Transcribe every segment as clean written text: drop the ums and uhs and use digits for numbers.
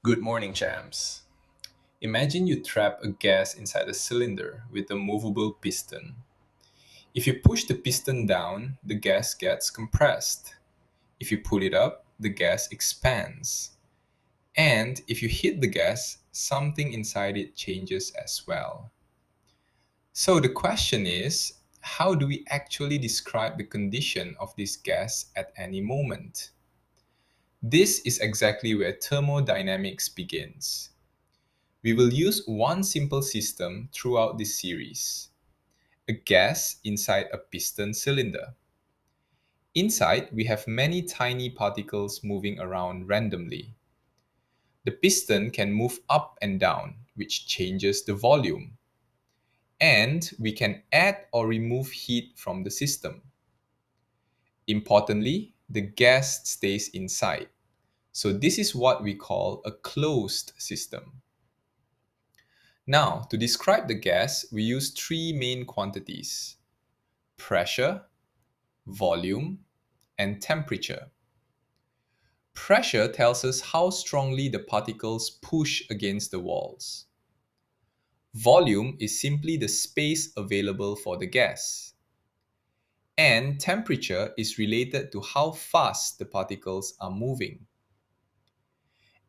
Good morning, champs. Imagine you trap a gas inside a cylinder with a movable piston. If you push the piston down, the gas gets compressed. If you pull it up, the gas expands. And if you hit the gas, something inside it changes as well. So the question is, how do we actually describe the condition of this gas at any moment? This is exactly where thermodynamics begins. We will use one simple system throughout this series, a gas inside a piston cylinder. Inside, we have many tiny particles moving around randomly. The piston can move up and down, which changes the volume. And we can add or remove heat from the system. Importantly, the gas stays inside. So this is what we call a closed system. Now, to describe the gas, we use three main quantities: pressure, volume, and temperature. Pressure tells us how strongly the particles push against the walls. Volume is simply the space available for the gas. And temperature is related to how fast the particles are moving.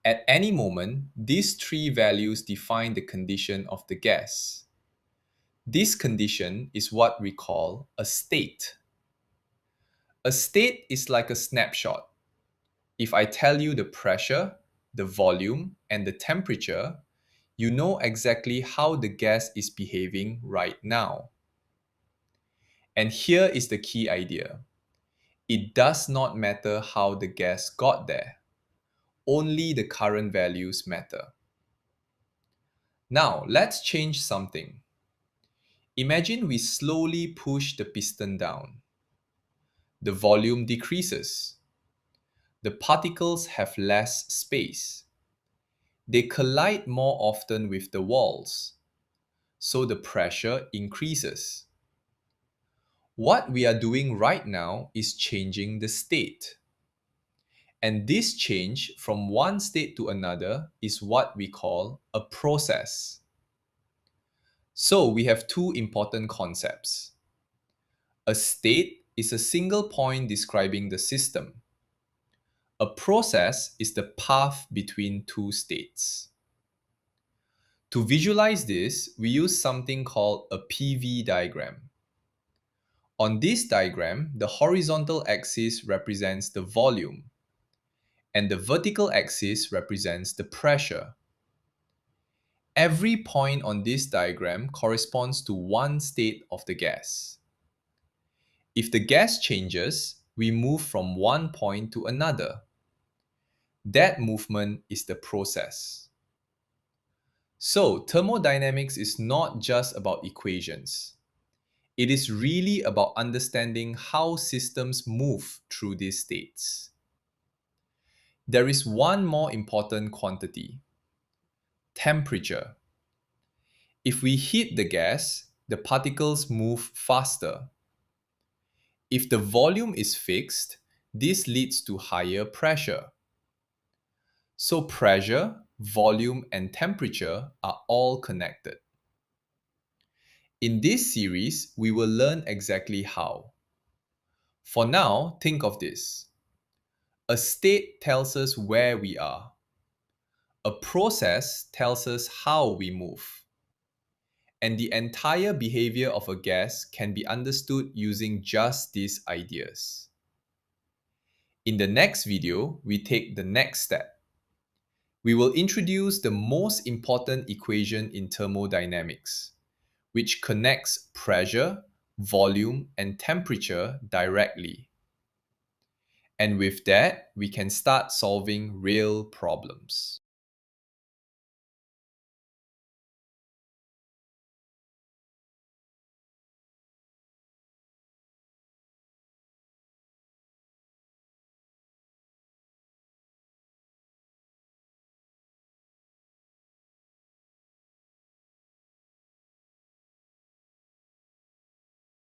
At any moment, these three values define the condition of the gas. This condition is what we call a state. A state is like a snapshot. If I tell you the pressure, the volume, and the temperature, you know exactly how the gas is behaving right now. And here is the key idea. It does not matter how the gas got there. Only the current values matter. Now, let's change something. Imagine we slowly push the piston down. The volume decreases. The particles have less space. They collide more often with the walls, so the pressure increases. What we are doing right now is changing the state. And this change from one state to another is what we call a process. So we have two important concepts. A state is a single point describing the system. A process is the path between two states. To visualize this, we use something called a PV diagram. On this diagram, the horizontal axis represents the volume, and the vertical axis represents the pressure. Every point on this diagram corresponds to one state of the gas. If the gas changes, we move from one point to another. That movement is the process. So, thermodynamics is not just about equations. It is really about understanding how systems move through these states. There is one more important quantity: temperature. If we heat the gas, the particles move faster. If the volume is fixed, this leads to higher pressure. So pressure, volume, and temperature are all connected. In this series, we will learn exactly how. For now, think of this. A state tells us where we are. A process tells us how we move. And the entire behavior of a gas can be understood using just these ideas. In the next video, we take the next step. We will introduce the most important equation in thermodynamics, which connects pressure, volume, and temperature directly. And with that, we can start solving real problems.